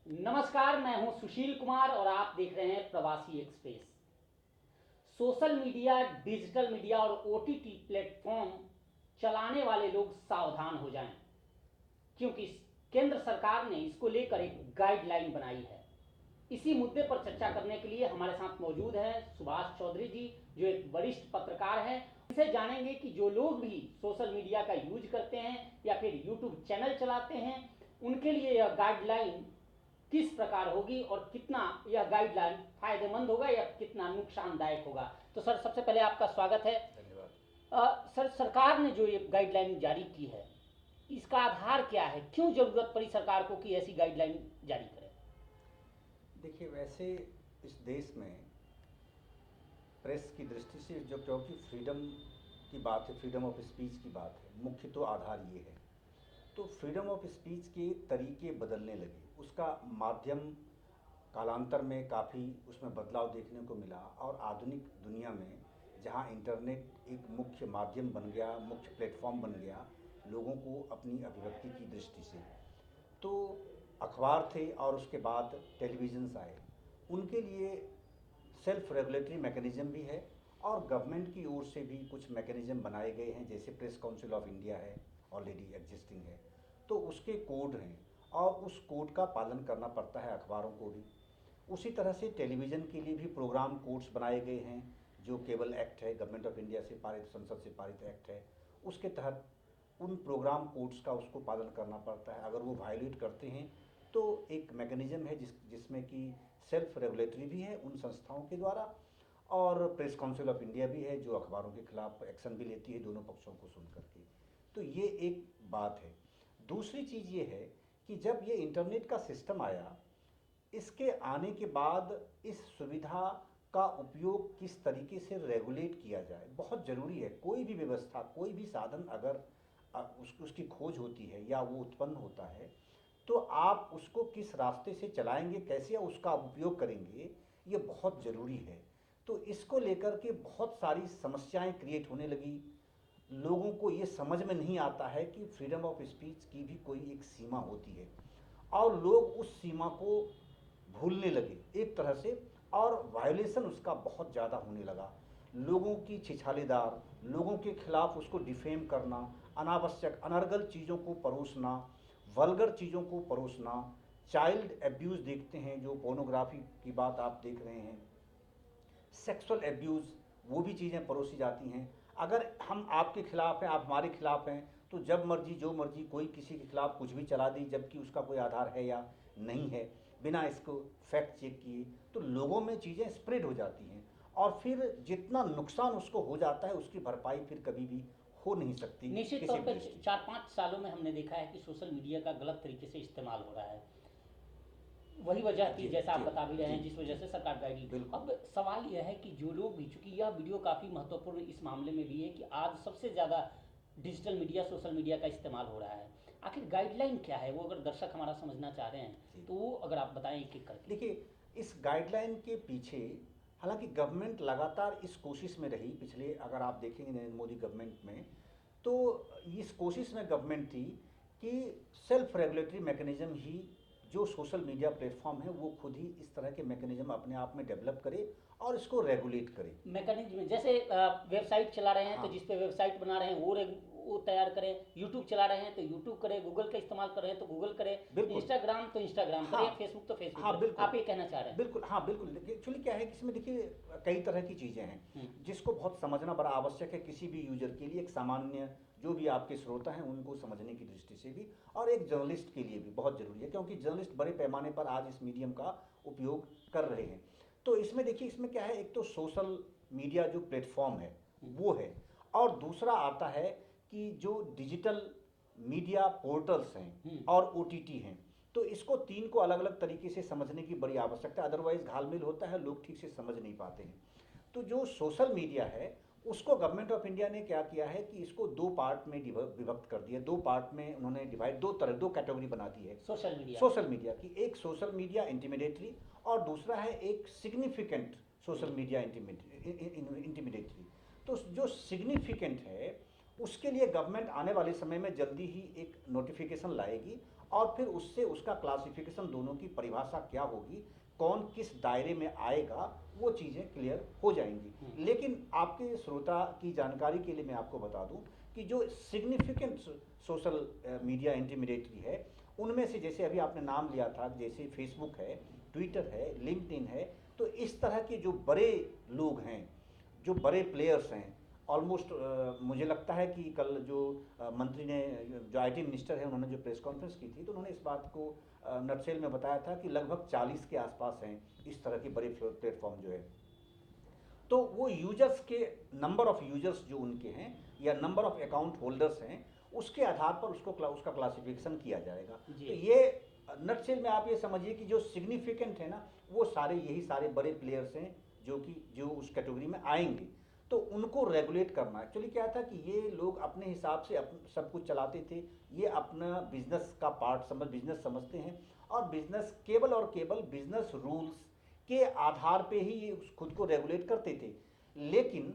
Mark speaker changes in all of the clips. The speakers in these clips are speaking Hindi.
Speaker 1: नमस्कार, मैं हूं सुशील कुमार और आप देख रहे हैं प्रवासी express. Social media, digital media और ओटीटी प्लेटफॉर्म चलाने वाले लोग सावधान हो जाएं, क्योंकि केंद्र सरकार ने इसको लेकर एक गाइडलाइन बनाई है। इसी मुद्दे पर चर्चा करने के लिए हमारे साथ मौजूद हैं सुभाष चौधरी जी, जो एक वरिष्ठ पत्रकार हैं। इनसे जानेंगे कि जो लोग भी सोशल मीडिया का यूज करते हैं या फिर यूट्यूब चैनल चलाते हैं, उनके लिए यह गाइडलाइन किस प्रकार होगी और कितना यह गाइडलाइन फायदेमंद होगा या कितना नुकसानदायक होगा। तो सर, सबसे पहले आपका स्वागत है।
Speaker 2: धन्यवाद।
Speaker 1: सर, सरकार ने जो ये गाइडलाइन जारी की है, इसका आधार क्या है? क्यों जरूरत पड़ी सरकार को कि ऐसी गाइडलाइन जारी करे?
Speaker 2: देखिए, वैसे इस देश में प्रेस की दृष्टि से जो क्योंकि फ्रीडम की बात है, फ्रीडम ऑफ स्पीच की बात है, मुख्य तो आधार ये है। तो फ्रीडम ऑफ स्पीच के तरीके बदलने लगे, उसका माध्यम कालांतर में काफ़ी उसमें बदलाव देखने को मिला। और आधुनिक दुनिया में जहां इंटरनेट एक मुख्य माध्यम बन गया, मुख्य प्लेटफॉर्म बन गया लोगों को अपनी अभिव्यक्ति की दृष्टि से, तो अखबार थे और उसके बाद टेलीविज़न्स आए। उनके लिए सेल्फ रेगुलेटरी मैकेनिज़्म भी है और गवर्नमेंट की ओर से भी कुछ मैकेनिज़्म बनाए गए हैं, जैसे प्रेस काउंसिल ऑफ इंडिया है, ऑलरेडी एग्जिस्टिंग है, तो उसके कोड हैं और उस कोड का पालन करना पड़ता है अखबारों को भी। उसी तरह से टेलीविज़न के लिए भी प्रोग्राम कोड्स बनाए गए हैं, जो केबल एक्ट है, गवर्नमेंट ऑफ इंडिया से पारित, संसद से पारित एक्ट है, उसके तहत उन प्रोग्राम कोड्स का उसको पालन करना पड़ता है। अगर वो वायलेट करते हैं तो एक मैकेनिज़्म है जिसमें कि सेल्फ रेगुलेटरी भी है उन संस्थाओं के द्वारा, और प्रेस काउंसिल ऑफ इंडिया भी है जो अखबारों के खिलाफ एक्शन भी लेती है दोनों पक्षों को सुन करके। तो ये एक बात है। दूसरी चीज़ ये है कि जब ये इंटरनेट का सिस्टम आया, इसके आने के बाद इस सुविधा का उपयोग किस तरीके से रेगुलेट किया जाए बहुत ज़रूरी है। कोई भी व्यवस्था, कोई भी साधन अगर उसकी खोज होती है या वो उत्पन्न होता है, तो आप उसको किस रास्ते से चलाएंगे, कैसे उसका उपयोग करेंगे, ये बहुत ज़रूरी है। तो इसको लेकर के बहुत सारी समस्याएं क्रिएट होने लगी। लोगों को ये समझ में नहीं आता है कि फ्रीडम ऑफ स्पीच की भी कोई एक सीमा होती है, और लोग उस सीमा को भूलने लगे एक तरह से, और वायोलेशन उसका बहुत ज़्यादा होने लगा। लोगों की छिछालेदार, लोगों के खिलाफ उसको डिफेम करना, अनावश्यक अनर्गल चीज़ों को परोसना, वल्गर चीज़ों को परोसना, चाइल्ड एब्यूज़ देखते हैं, जो पोर्नोग्राफी की बात आप देख रहे हैं, सेक्सुअल एब्यूज़, वो भी चीज़ें परोसी जाती हैं। अगर हम आपके खिलाफ हैं, आप हमारे खिलाफ हैं, तो जब मर्जी जो मर्जी कोई किसी के खिलाफ कुछ भी चला दी, जबकि उसका कोई आधार है या नहीं है, बिना इसको फैक्ट चेक किए, तो लोगों में चीज़ें स्प्रेड हो जाती हैं और फिर जितना नुकसान उसको हो जाता है उसकी भरपाई फिर कभी भी हो नहीं सकती।
Speaker 1: निश्चित तौर पर 4-5 सालों में हमने देखा है कि सोशल मीडिया का गलत तरीके से इस्तेमाल हो रहा है। वही वजह थी, जैसा आप बता भी रहे हैं, जिस वजह से सरकार गाइडलाइन। अब सवाल यह है कि जो लोग भी, चूंकि यह वीडियो काफ़ी महत्वपूर्ण इस मामले में भी है कि आज सबसे ज़्यादा डिजिटल मीडिया, सोशल मीडिया का इस्तेमाल हो रहा है। आखिर गाइडलाइन क्या है, वो अगर दर्शक हमारा समझना चाह रहे हैं तो वो अगर आप बताएं एक एक करके।
Speaker 2: देखिए, इस गाइडलाइन के पीछे हालांकि गवर्नमेंट लगातार इस कोशिश में रही, पिछले अगर आप देखेंगे नरेंद्र मोदी गवर्नमेंट में, तो इस कोशिश में गवर्नमेंट थी कि सेल्फ रेगुलेटरी मैकेनिज्म ही, जो सोशल मीडिया प्लेटफॉर्म है वो खुद ही इस तरह के मैकेनिज्म अपने आप में डेवलप करे और इसको रेगुलेट करे।
Speaker 1: मैकेनिज्म जैसे वेबसाइट चला रहे हैं,
Speaker 2: हाँ,
Speaker 1: तो जिस पे वेबसाइट बना रहे हैं वो तैयार करें, यूट्यूब चला रहे हैं तो यूट्यूब करें, गूगल का इस्तेमाल कर रहे हैं तो गूगल करें, इंस्टाग्राम तो इंस्टाग्राम
Speaker 2: हाँ,
Speaker 1: करें, फेसबुक तो फेसबुक
Speaker 2: हाँ,
Speaker 1: करें।
Speaker 2: बिल्कुल,
Speaker 1: आप ये कहना चाह रहे हैं?
Speaker 2: बिल्कुल, हाँ, बिल्कुल। देखिए, एक्चुअली क्या है कि इसमें देखिए कई तरह की चीज़ें हैं जिसको बहुत समझना बड़ा आवश्यक है किसी भी यूजर के लिए, एक सामान्य जो भी आपके श्रोता हैं उनको समझने की दृष्टि से भी, और एक जर्नलिस्ट के लिए भी बहुत ज़रूरी है, क्योंकि जर्नलिस्ट बड़े पैमाने पर आज इस मीडियम का उपयोग कर रहे हैं। तो इसमें देखिए, इसमें क्या है, एक तो सोशल मीडिया जो प्लेटफॉर्म है वो है, और दूसरा आता है कि जो डिजिटल मीडिया पोर्टल्स हैं और ओटीटी हैं। तो इसको तीन को अलग अलग तरीके से समझने की बड़ी आवश्यकता है, अदरवाइज घालमेल होता है, लोग ठीक से समझ नहीं पाते हैं। तो जो सोशल मीडिया है उसको गवर्नमेंट ऑफ इंडिया ने क्या किया है कि इसको दो पार्ट में विभक्त कर दिया, दो पार्ट में उन्होंने डिवाइड, दो कैटेगरी बना दी है सोशल मीडिया की। एक सोशल मीडिया इंटिमिडेटरी और दूसरा है एक सिग्निफिकेंट सोशल मीडिया इंटिमिडेटरी। तो जो सिग्निफिकेंट है उसके लिए गवर्नमेंट आने वाले समय में जल्दी ही एक नोटिफिकेशन लाएगी और फिर उससे उसका क्लासिफिकेशन दोनों की परिभाषा क्या होगी, कौन किस दायरे में आएगा, वो चीज़ें क्लियर हो जाएंगी। लेकिन आपके श्रोता की जानकारी के लिए मैं आपको बता दूं कि जो सिग्निफिकेंट सोशल मीडिया इंटरमीडिएटरी है, उनमें से जैसे अभी आपने नाम लिया था, जैसे फेसबुक है, ट्विटर है, लिंक्डइन है, तो इस तरह के जो बड़े लोग हैं, जो बड़े प्लेयर्स हैं, ऑलमोस्ट मुझे लगता है कि कल जो मंत्री ने, जो आईटी मिनिस्टर है, उन्होंने जो प्रेस कॉन्फ्रेंस की थी, तो उन्होंने इस बात को नटसेल में बताया था कि लगभग 40 के आसपास हैं इस तरह के बड़े प्लेटफॉर्म जो है। तो वो यूजर्स के नंबर ऑफ यूजर्स जो उनके हैं या नंबर ऑफ अकाउंट होल्डर्स हैं, उसके आधार पर उसका क्लासिफिकेशन किया जाएगा। तो ये नटसेल में आप ये समझिए कि जो सिग्निफिकेंट है ना, वो सारे यही सारे बड़े प्लेयर्स हैं जो उस कैटेगरी में आएंगे। तो उनको रेगुलेट करना, एक्चुअली क्या था कि ये लोग अपने हिसाब से सब कुछ चलाते थे, ये अपना बिजनेस का पार्ट बिजनेस समझते हैं, और बिजनेस केवल और केवल बिजनेस रूल्स के आधार पे ही ये खुद को रेगुलेट करते थे। लेकिन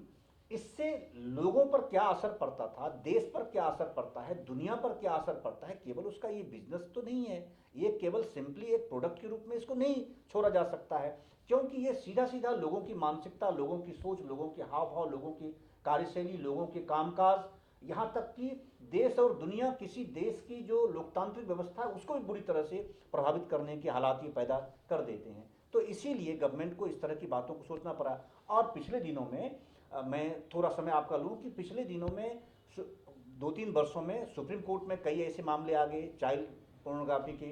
Speaker 2: इससे लोगों पर क्या असर पड़ता था, देश पर क्या असर पड़ता है, दुनिया पर क्या असर पड़ता है, केवल उसका ये बिजनेस तो नहीं है, ये केवल सिंपली एक प्रोडक्ट के रूप में इसको नहीं छोड़ा जा सकता है, क्योंकि ये सीधा सीधा लोगों की मानसिकता, लोगों की सोच, लोगों के हाव भाव, लोगों की कार्यशैली, लोगों के कामकाज, यहाँ तक कि देश और दुनिया, किसी देश की जो लोकतांत्रिक व्यवस्था है उसको भी बुरी तरह से प्रभावित करने के हालात ये पैदा कर देते हैं। तो इसीलिए गवर्नमेंट को इस तरह की बातों को सोचना पड़ा। और पिछले दिनों में मैं थोड़ा समय आपका लूँ कि पिछले दिनों में 2-3 वर्षों में सुप्रीम कोर्ट में कई ऐसे मामले आ गए चाइल्ड पोर्नोग्राफी के,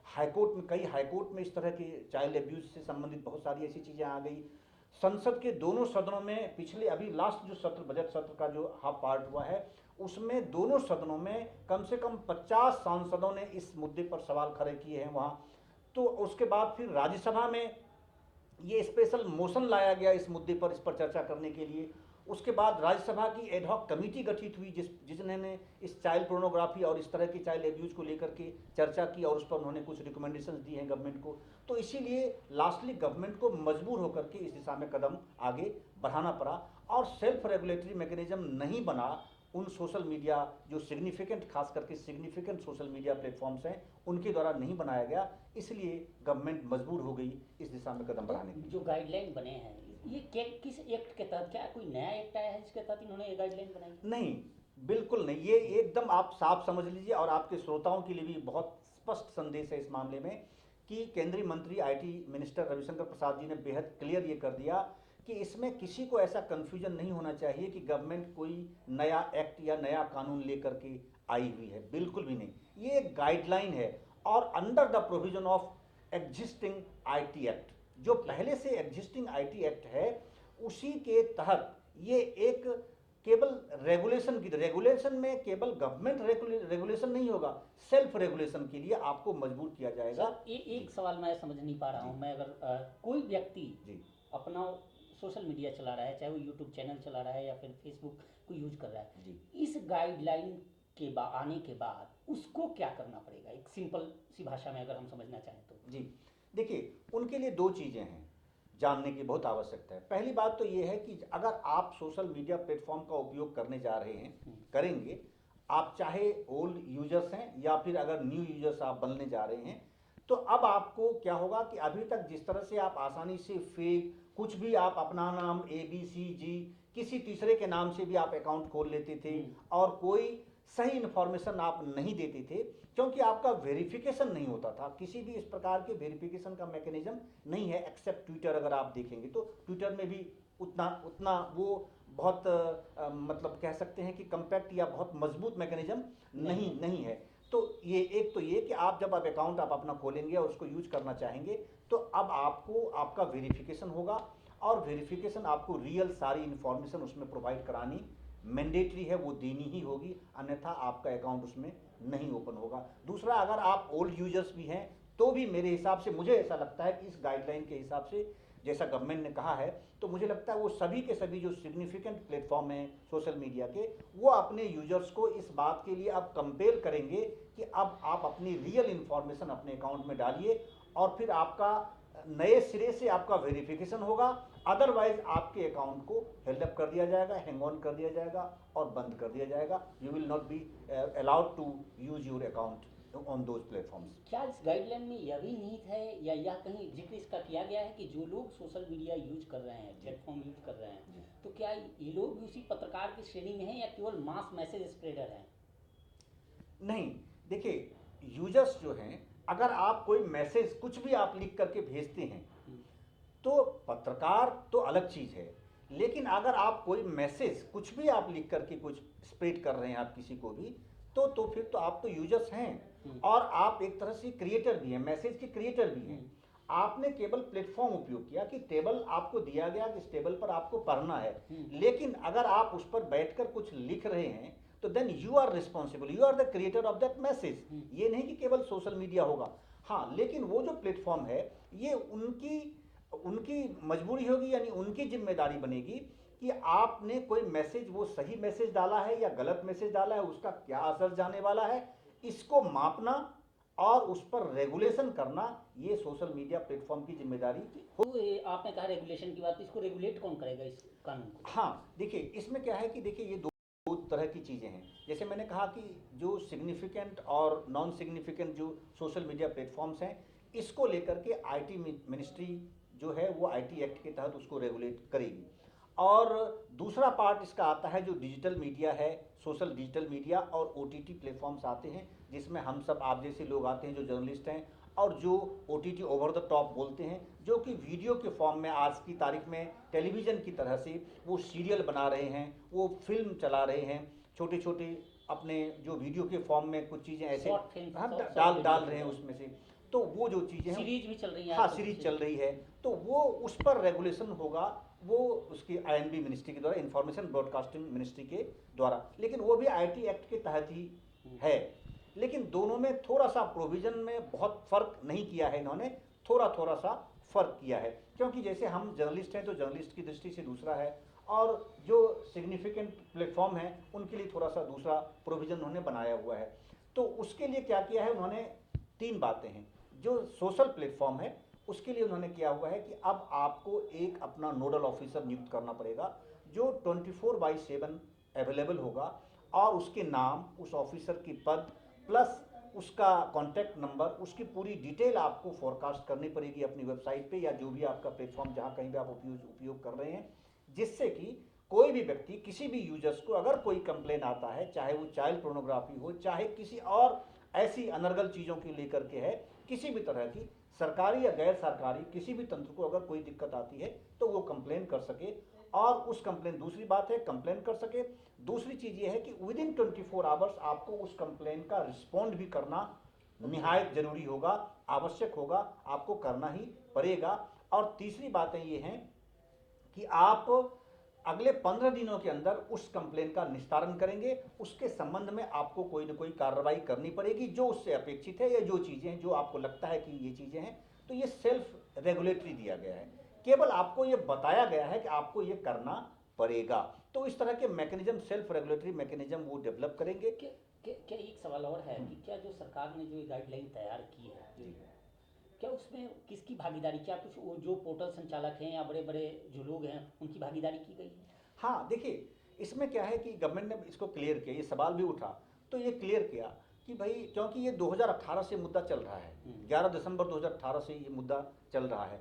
Speaker 2: हाईकोर्ट में कई हाईकोर्ट में इस तरह के चाइल्ड अब्यूज से संबंधित बहुत सारी ऐसी चीज़ें आ गई। संसद के दोनों सदनों में पिछले अभी लास्ट जो सत्र, बजट सत्र का जो हाफ पार्ट हुआ है, उसमें दोनों सदनों में कम से कम 50 सांसदों ने इस मुद्दे पर सवाल खड़े किए हैं वहाँ। तो उसके बाद फिर राज्यसभा में ये स्पेशल मोशन लाया गया इस मुद्दे पर, इस पर चर्चा करने के लिए। उसके बाद राज्यसभा की एडहॉक कमेटी गठित हुई जिसने इस चाइल्ड पोर्नोग्राफी और इस तरह की चाइल्ड एब्यूज को लेकर के चर्चा की, और उस पर उन्होंने कुछ रिकमेंडेशंस दी हैं गवर्नमेंट को। तो इसीलिए लास्टली गवर्नमेंट को मजबूर होकर के इस दिशा में कदम आगे बढ़ाना पड़ा, और सेल्फ रेगुलेटरी मैकेनिज्म नहीं बना उन सोशल मीडिया जो सिग्निफिकेंट, खास करके सिग्निफिकेंट सोशल मीडिया प्लेटफॉर्म्स हैं, उनके द्वारा नहीं बनाया गया, इसलिए गवर्नमेंट मजबूर हो गई इस दिशा में कदम बढ़ाने की।
Speaker 1: जो गाइडलाइन बने हैं, ये किस एक्ट के तहत, क्या कोई नया एक्ट आया है जिसके तहत इन्होंने ये गाइडलाइन बनाई?
Speaker 2: नहीं, बिल्कुल नहीं, ये एकदम आप साफ समझ लीजिए, और आपके श्रोताओं के लिए भी बहुत स्पष्ट संदेश है इस मामले में कि केंद्रीय मंत्री आईटी मिनिस्टर रविशंकर प्रसाद जी ने बेहद क्लियर ये कर दिया कि इसमें किसी को ऐसा कंफ्यूजन नहीं होना चाहिए कि गवर्नमेंट कोई नया एक्ट या नया कानून लेकर के आई हुई है, बिल्कुल भी नहीं। ये एक गाइडलाइन है, और under the provision of existing IT act, जो पहले से एग्जिस्टिंग आईटी एक्ट है, उसी के तहत ये एक केवल रेगुलेशन में केवल गवर्नमेंट रेगुलेशन नहीं होगा, सेल्फ रेगुलेशन के लिए आपको मजबूर किया जाएगा।
Speaker 1: एक सवाल मैं समझ नहीं पा रहा हूँ, मैं अगर कोई व्यक्ति अपना सोशल मीडिया चला रहा है, चाहे वो यूट्यूब चैनल चला रहा है या फिर फेसबुक को यूज कर रहा है, इस गाइडलाइन के आने के बाद उसको क्या करना पड़ेगा, एक सिंपल सी भाषा में अगर हम समझना चाहें तो?
Speaker 2: जी देखिए, उनके लिए 2 चीज़ें हैं जानने की बहुत आवश्यकता है। पहली बात तो ये है कि अगर आप सोशल मीडिया प्लेटफॉर्म का उपयोग करने जा रहे हैं, करेंगे, आप चाहे ओल्ड यूजर्स हैं या फिर अगर न्यू यूजर्स आप बनने जा रहे हैं, तो अब आपको क्या होगा कि अभी तक जिस तरह से आप आसानी से फेक कुछ भी, आप अपना नाम ABCG किसी तीसरे के नाम से भी आप अकाउंट खोल लेते थे, और कोई सही इन्फॉर्मेशन आप नहीं देते थे, क्योंकि आपका वेरिफिकेशन नहीं होता था, किसी भी इस प्रकार के वेरिफिकेशन का मैकेनिज्म नहीं है, एक्सेप्ट ट्विटर। अगर आप देखेंगे तो ट्विटर में भी उतना वो बहुत मतलब कह सकते हैं कि कम्पैक्ट या बहुत मजबूत मैकेनिज्म नहीं है। तो ये एक तो ये कि आप जब आप अकाउंट आप अपना खोलेंगे और उसको यूज करना चाहेंगे, तो अब आपको आपका वेरिफिकेशन होगा, और वेरिफिकेशन आपको रियल सारी इन्फॉर्मेशन उसमें प्रोवाइड करानी मैंडेटरी है, वो देनी ही होगी, अन्यथा आपका अकाउंट उसमें नहीं ओपन होगा। दूसरा, अगर आप ओल्ड यूजर्स भी हैं तो भी मेरे हिसाब से, मुझे ऐसा लगता है कि इस गाइडलाइन के हिसाब से जैसा गवर्नमेंट ने कहा है, तो मुझे लगता है वो सभी के सभी जो सिग्निफिकेंट प्लेटफॉर्म हैं सोशल मीडिया के, वो अपने यूजर्स को इस बात के लिए अब कंपेल करेंगे कि अब आप अपनी रियल इन्फॉर्मेशन अपने अकाउंट में डालिए, और फिर आपका नए सिरे से आपका वेरिफिकेशन होगा, अदरवाइज आपके अकाउंट को हेल्ड अप कर दिया जाएगा, हैंग ऑन कर दिया जाएगा और बंद कर दिया जाएगा। You will not be allowed to use your account on those platforms.
Speaker 1: क्या इस गाइडलाइन में यह भी निहित है या यह कहीं जिक्र इसका किया गया है कि जो लोग सोशल मीडिया यूज कर रहे हैं, प्लेटफॉर्म यूज कर रहे हैं, तो क्या ये लोग भी उसी पत्रकार की श्रेणी में हैं या केवल मास मैसेज स्प्रेडर हैं?
Speaker 2: नहीं, देखिए, यूजर्स जो हैं, अगर आप कोई मैसेज कुछ भी आप लिख करके भेजते हैं तो पत्रकार तो अलग चीज़ है, लेकिन अगर आप कोई मैसेज कुछ भी आप लिख करके कुछ स्प्रेड कर रहे हैं आप किसी को भी, तो फिर तो आप तो यूजर्स हैं और आप एक तरह से क्रिएटर भी हैं, मैसेज के क्रिएटर भी हैं। आपने केवल प्लेटफॉर्म उपयोग किया कि टेबल आपको दिया गया कि इस टेबल पर आपको पढ़ना है, लेकिन अगर आप उस पर बैठकर कुछ लिख रहे हैं तो then you are responsible, you are the creator of that message. ये नहीं कि केवल सोशल मीडिया होगा, हाँ, लेकिन वो जो प्लेटफॉर्म है ये उनकी मजबूरी होगी, यानी उनकी जिम्मेदारी बनेगी कि आपने कोई मैसेज, वो सही मैसेज डाला है या गलत मैसेज डाला है, उसका क्या असर जाने वाला है, इसको मापना और उस पर रेगुलेशन करना, ये सोशल मीडिया प्लेटफॉर्म की जिम्मेदारी हो।
Speaker 1: तो ये आपने कहा रेगुलेशन की बात, इसको रेगुलेट कौन करेगा इस कानून को?
Speaker 2: हाँ, देखिए, इसमें क्या है कि देखिए ये दो तरह की चीज़ें हैं। जैसे मैंने कहा कि जो सिग्निफिकेंट और नॉन सिग्निफिकेंट जो सोशल मीडिया प्लेटफॉर्म्स हैं, इसको लेकर के आईटी मिनिस्ट्री जो है वो आईटी एक्ट के तहत उसको रेगुलेट करेगी। और दूसरा पार्ट इसका आता है जो डिजिटल मीडिया है, सोशल डिजिटल मीडिया और ओटीटी प्लेटफॉर्म्स आते हैं, जिसमें हम सब आप जैसे लोग आते हैं जो जर्नलिस्ट हैं और जो ओटीटी ओवर द टॉप बोलते हैं, जो कि वीडियो के फॉर्म में आज की तारीख में टेलीविज़न की तरह से वो सीरियल बना रहे हैं, वो फिल्म चला रहे हैं, छोटे छोटे अपने जो वीडियो के फॉर्म में कुछ चीज़ें ऐसे डाल रहे हैं उसमें से, तो वो जो चीज़ें हैं,
Speaker 1: सीरीज भी चल रही है,
Speaker 2: हाँ, सीरीज चल रही है, तो वो उस पर रेगुलेशन होगा, वो उसकी आईएनबी मिनिस्ट्री के द्वारा, इंफॉर्मेशन ब्रॉडकास्टिंग मिनिस्ट्री के द्वारा, लेकिन वो भी आईटी एक्ट के तहत ही है। लेकिन दोनों में थोड़ा सा प्रोविजन में बहुत फर्क नहीं किया है इन्होंने, थोड़ा सा फर्क किया है, क्योंकि जैसे हम जर्नलिस्ट हैं तो जर्नलिस्ट की दृष्टि से दूसरा है, और जो सिग्निफिकेंट प्लेटफॉर्म है उनके लिए थोड़ा सा दूसरा प्रोविजन उन्होंने बनाया हुआ है। तो उसके लिए क्या किया है उन्होंने, 3 बातें हैं। जो सोशल प्लेटफॉर्म है उसके लिए उन्होंने किया हुआ है कि अब आपको एक अपना नोडल ऑफिसर नियुक्त करना पड़ेगा जो 24/7 अवेलेबल होगा, और उसके नाम, उस ऑफिसर की पद प्लस उसका कॉन्टैक्ट नंबर, उसकी पूरी डिटेल आपको फॉरकास्ट करनी पड़ेगी अपनी वेबसाइट पे या जो भी आपका प्लेटफॉर्म जहाँ कहीं भी आप उपयोग कर रहे हैं, जिससे कि कोई भी व्यक्ति, किसी भी यूजर्स को अगर कोई कंप्लेन आता है, चाहे वो चाइल्ड पोर्नोग्राफी हो, चाहे किसी और ऐसी अनर्गल चीज़ों की लेकर के है, किसी भी तरह की सरकारी या गैर सरकारी किसी भी तंत्र को अगर कोई दिक्कत आती है तो वो कंप्लेन कर सके, और उस कंप्लेन, दूसरी बात है कंप्लेन कर सके, दूसरी चीज़ ये है कि विदिन 24 आवर्स आपको उस कंप्लेन का रिस्पॉन्ड भी करना निहायत जरूरी होगा, आवश्यक होगा, आपको करना ही पड़ेगा। और तीसरी बातें ये हैं कि आप अगले 15 दिनों के अंदर उस कंप्लेन का निस्तारण करेंगे, उसके संबंध में आपको कोई न कोई कार्रवाई करनी पड़ेगी जो उससे अपेक्षित है, या जो चीज़ें जो आपको लगता है कि ये चीज़ें हैं, तो ये सेल्फ रेगुलेटरी दिया गया है, केवल आपको ये बताया गया है कि आपको ये करना पड़ेगा। तो इस तरह के मैकेनिज्म, सेल्फ रेगुलेटरी मैकेनिज्म वो डेवलप करेंगे।
Speaker 1: क्या एक सवाल और है कि क्या जो सरकार ने जो गाइडलाइन तैयार की है, क्या उसमें किसकी भागीदारी, क्या कुछ वो जो पोर्टल संचालक हैं या बड़े बड़े जो लोग हैं उनकी भागीदारी की गई है?
Speaker 2: हाँ, देखिए, इसमें क्या है कि गवर्नमेंट ने इसको क्लियर किया, ये सवाल भी उठा तो ये क्लियर किया कि भाई, क्योंकि ये 2018 से मुद्दा चल रहा है, 11 दिसंबर 2018 से ये मुद्दा चल रहा है,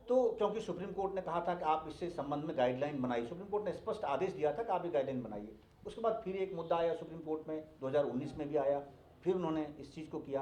Speaker 2: तो क्योंकि सुप्रीम कोर्ट ने कहा था कि आप इससे संबंध में गाइडलाइन बनाइए, सुप्रीम कोर्ट ने स्पष्ट आदेश दिया था कि आप ये गाइडलाइन बनाइए। उसके बाद फिर एक मुद्दा आया सुप्रीम कोर्ट में, 2019 में भी आया, फिर उन्होंने इस चीज़ को किया,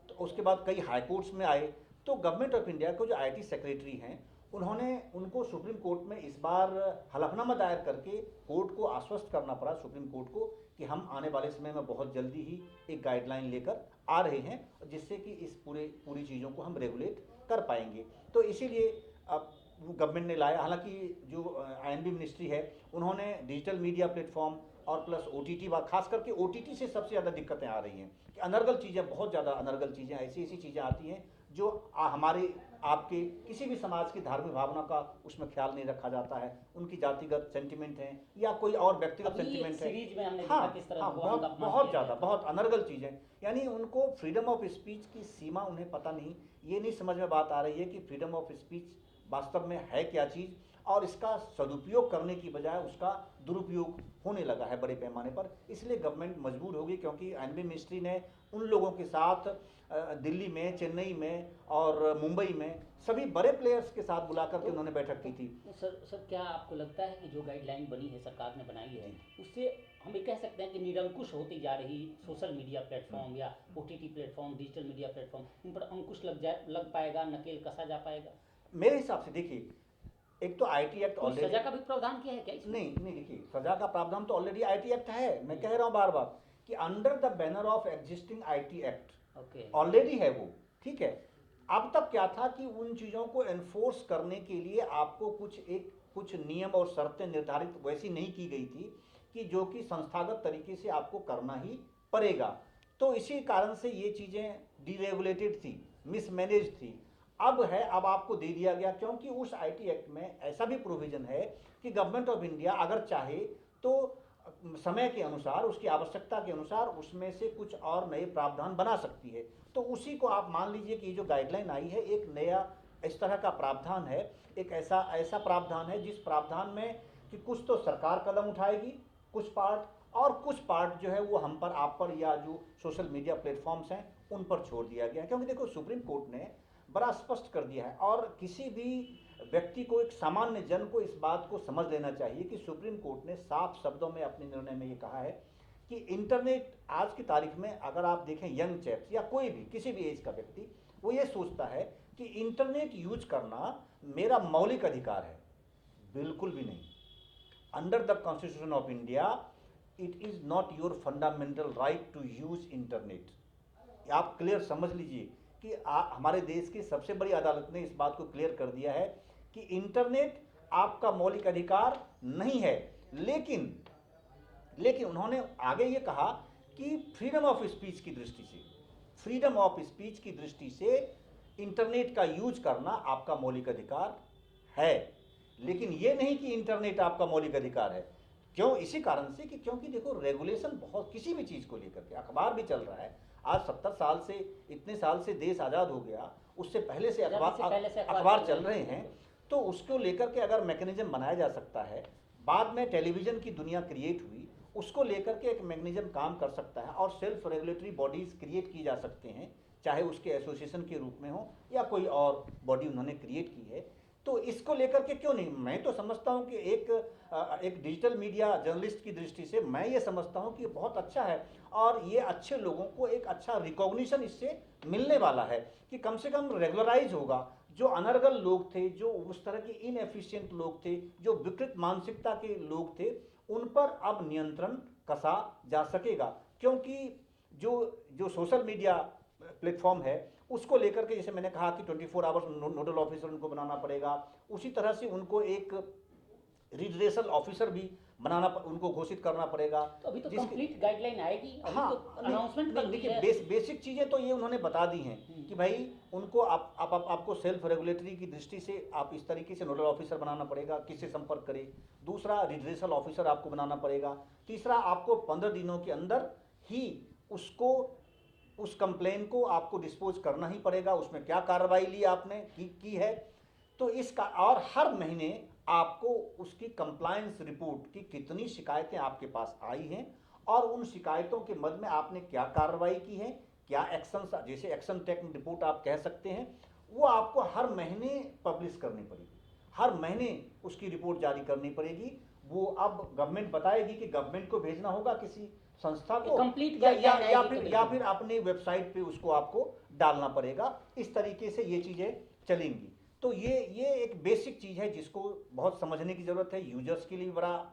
Speaker 2: तो उसके बाद कई हाई कोर्ट्स में आए, तो गवर्नमेंट ऑफ इंडिया को जो आईटी सेक्रेटरी हैं उनको सुप्रीम कोर्ट में इस बार हलफनामा दायर करके कोर्ट को आश्वस्त करना पड़ा, सुप्रीम कोर्ट को, कि हम आने वाले समय में बहुत जल्दी ही एक गाइडलाइन लेकर आ रहे हैं जिससे कि इस पूरी चीज़ों को हम रेगुलेट कर पाएंगे। तो इसीलिए अब गवर्नमेंट ने लाया, हालांकि जो आईएनबी मिनिस्ट्री है उन्होंने डिजिटल मीडिया प्लेटफॉर्म और प्लस ओटीटी, खास करके ओटीटी से सबसे ज़्यादा दिक्कतें आ रही हैं कि अनर्गल चीज़ें, बहुत ज़्यादा अनर्गल चीज़ें, ऐसी चीज़ें आती हैं जो हमारे आपके किसी भी समाज की धार्मिक भावना का उसमें ख्याल नहीं रखा जाता है, उनकी जातिगत सेंटिमेंट है या कोई और व्यक्तिगत सेंटिमेंट है।
Speaker 1: सीरीज में हमने
Speaker 2: हाँ,
Speaker 1: देखा किस तरह
Speaker 2: हाँ,
Speaker 1: भगवान का अपमान
Speaker 2: बहुत
Speaker 1: किया
Speaker 2: ज़्यादा, बहुत अनर्गल चीज़ें, यानी उनको फ्रीडम ऑफ स्पीच की सीमा उन्हें पता नहीं, ये नहीं समझ में बात आ रही है कि फ्रीडम ऑफ स्पीच वास्तव में है क्या चीज़, और इसका सदुपयोग करने की बजाय उसका दुरुपयोग होने लगा है बड़े पैमाने पर। इसलिए गवर्नमेंट मजबूर होगी, क्योंकि एनबी मिनिस्ट्री ने उन लोगों के साथ दिल्ली में, चेन्नई में और मुंबई में सभी बड़े प्लेयर्स के साथ बुला करके उन्होंने बैठक की थी।
Speaker 1: सर क्या आपको लगता है कि जो गाइडलाइन बनी है, सरकार ने बनाई है, उससे हम ये कह सकते हैं कि निरंकुश होती जा रही सोशल मीडिया प्लेटफॉर्म या OTT platform, digital media platform, इन पर अंकुश लग पाएगा, नकेल कसा जा पाएगा?
Speaker 2: मेरे हिसाब से देखिए, एक तो आईटी एक्ट ऑलरेडी,
Speaker 1: सजा का भी प्रावधान किया है क्या इसमें?
Speaker 2: नहीं देखिए, सजा का प्रावधान तो ऑलरेडी आईटी एक्ट है। मैं कह रहा हूँ बार बार कि under the banner of existing IT act already है वो, ठीक है। अब तक क्या था कि उन चीज़ों को एनफोर्स करने के लिए आपको कुछ नियम और शर्तें निर्धारित वैसी नहीं की गई थी कि जो कि संस्थागत तरीके से आपको करना ही पड़ेगा। तो इसी कारण से ये चीज़ें डीरेगुलेटेड थी, मिसमैनेज थी। अब है, अब आपको दे दिया गया, क्योंकि उस आईटी एक्ट में ऐसा भी प्रोविजन है कि गवर्नमेंट ऑफ इंडिया अगर चाहे तो समय के अनुसार, उसकी आवश्यकता के अनुसार उसमें से कुछ और नए प्रावधान बना सकती है। तो उसी को आप मान लीजिए कि जो गाइडलाइन आई है, एक नया इस तरह का प्रावधान है, एक ऐसा प्रावधान है जिस प्रावधान में कि कुछ तो सरकार कदम उठाएगी, कुछ पार्ट, और कुछ पार्ट जो है वो हम पर, आप पर, या जो सोशल मीडिया प्लेटफॉर्म्स हैं उन पर छोड़ दिया गया है। क्योंकि देखो, सुप्रीम कोर्ट ने बड़ा स्पष्ट कर दिया है, और किसी भी व्यक्ति को, एक सामान्य जन को इस बात को समझ लेना चाहिए कि सुप्रीम कोर्ट ने साफ शब्दों में अपने निर्णय में ये कहा है कि इंटरनेट आज की तारीख में, अगर आप देखें यंग चैप्स या कोई भी किसी भी एज का व्यक्ति, वो ये सोचता है कि इंटरनेट यूज करना मेरा मौलिक अधिकार है। बिल्कुल भी नहीं। Under the constitution of India it is not your fundamental right to use internet. आप क्लियर समझ लीजिए कि हमारे देश की सबसे बड़ी अदालत ने इस बात को क्लियर कर दिया है कि इंटरनेट आपका मौलिक अधिकार नहीं है। लेकिन उन्होंने आगे ये कहा कि फ्रीडम ऑफ स्पीच की दृष्टि से इंटरनेट का यूज करना आपका मौलिक अधिकार है। लेकिन ये नहीं कि इंटरनेट आपका मौलिक अधिकार है। क्यों? इसी कारण से कि क्योंकि देखो, रेगुलेशन बहुत, किसी भी चीज़ को लेकर के, अखबार भी चल रहा है आज 70 साल से, इतने साल से देश आज़ाद हो गया, उससे पहले से अखबार चल रहे हैं। तो उसको लेकर के अगर मैकेनिज्म बनाया जा सकता है, बाद में टेलीविज़न की दुनिया क्रिएट हुई, उसको लेकर के एक मैकेनिज्म काम कर सकता है, और सेल्फ रेगुलेटरी बॉडीज़ क्रिएट की जा सकते हैं, चाहे उसके एसोसिएशन के रूप में हो या कोई और बॉडी उन्होंने क्रिएट की है। तो इसको लेकर के क्यों नहीं? मैं तो समझता हूं कि एक डिजिटल मीडिया जर्नलिस्ट की दृष्टि से मैं ये समझता हूं कि बहुत अच्छा है, और ये अच्छे लोगों को एक अच्छा रिकॉग्निशन इससे मिलने वाला है कि कम से कम रेगुलराइज होगा। जो अनर्गल लोग थे, जो उस तरह के इनएफिशिएंट लोग थे, जो विकृत मानसिकता के लोग थे, उन पर अब नियंत्रण कसा जा सकेगा। क्योंकि जो सोशल मीडिया प्लेटफॉर्म है, उसको लेकर के, जैसे मैंने कहा कि 24 आवर्स नोडल ऑफिसर उनको बनाना पड़ेगा, उसी तरह से उनको एक रिड्रेसल ऑफिसर भी उनको घोषित करना पड़ेगा।
Speaker 1: तो अभी तो कंप्लीट गाइडलाइन आएगी,
Speaker 2: हाँ,
Speaker 1: तो अनाउंसमेंट कर दी है।
Speaker 2: बेसिक चीज़ें तो ये उन्होंने बता दी हैं कि भाई उनको आपको सेल्फ रेगुलेटरी की दृष्टि से आप इस तरीके से नोडल ऑफिसर बनाना पड़ेगा, किससे संपर्क करे। दूसरा, रिड्रेसल ऑफिसर आपको बनाना पड़ेगा। तीसरा, आपको 15 दिनों के अंदर ही उस कंप्लेन को आपको डिस्पोज करना ही पड़ेगा, उसमें क्या कार्रवाई ली आपने की है। तो इसका, और हर महीने आपको उसकी कंप्लायंस रिपोर्ट की कितनी शिकायतें आपके पास आई हैं, और उन शिकायतों के मद में आपने क्या कार्रवाई की है, क्या एक्शन, जैसे एक्शन टेकन रिपोर्ट आप कह सकते हैं, वो आपको हर महीने पब्लिश करनी पड़ेगी। हर महीने उसकी रिपोर्ट जारी करनी पड़ेगी। वो अब गवर्नमेंट बताएगी कि गवर्नमेंट को भेजना होगा किसी संस्था को, या फिर अपने वेबसाइट पे उसको आपको डालना पड़ेगा। इस तरीके से ये चीज़ें चलेंगी। तो ये एक बेसिक चीज़ है जिसको बहुत समझने की ज़रूरत है। यूजर्स के लिए बड़ा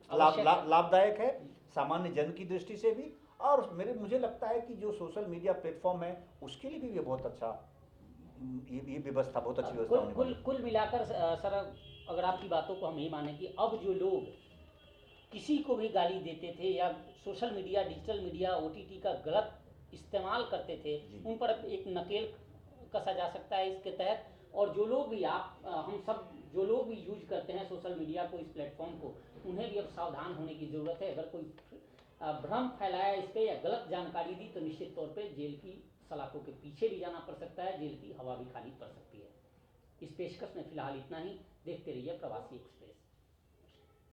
Speaker 2: लाभदायक है, सामान्य जन की दृष्टि से भी, और मुझे लगता है कि जो सोशल मीडिया प्लेटफॉर्म है उसके लिए भी ये बहुत अच्छा, ये व्यवस्था बहुत अच्छी व्यवस्था होने वाली है।
Speaker 1: कुल मिलाकर सर, अगर आपकी बातों को हम ये माने कि अब जो लोग किसी को भी गाली देते थे या social media, digital media, OTT का गलत इस्तेमाल करते थे, उन पर एक नकेल कसा जा सकता है इसके तहत। और जो लोग भी हम सब जो लोग भी यूज करते हैं सोशल मीडिया को, इस प्लेटफॉर्म को, उन्हें भी अब सावधान होने की ज़रूरत है। अगर कोई भ्रम फैलाया इस पर या गलत जानकारी दी, तो निश्चित तौर पे जेल की सलाखों के पीछे भी जाना पड़ सकता है, जेल की हवा भी खानी पड़ सकती है। इस पेशकश में फिलहाल इतना ही। देखते रहिए प्रवासी एक्सप्रेस।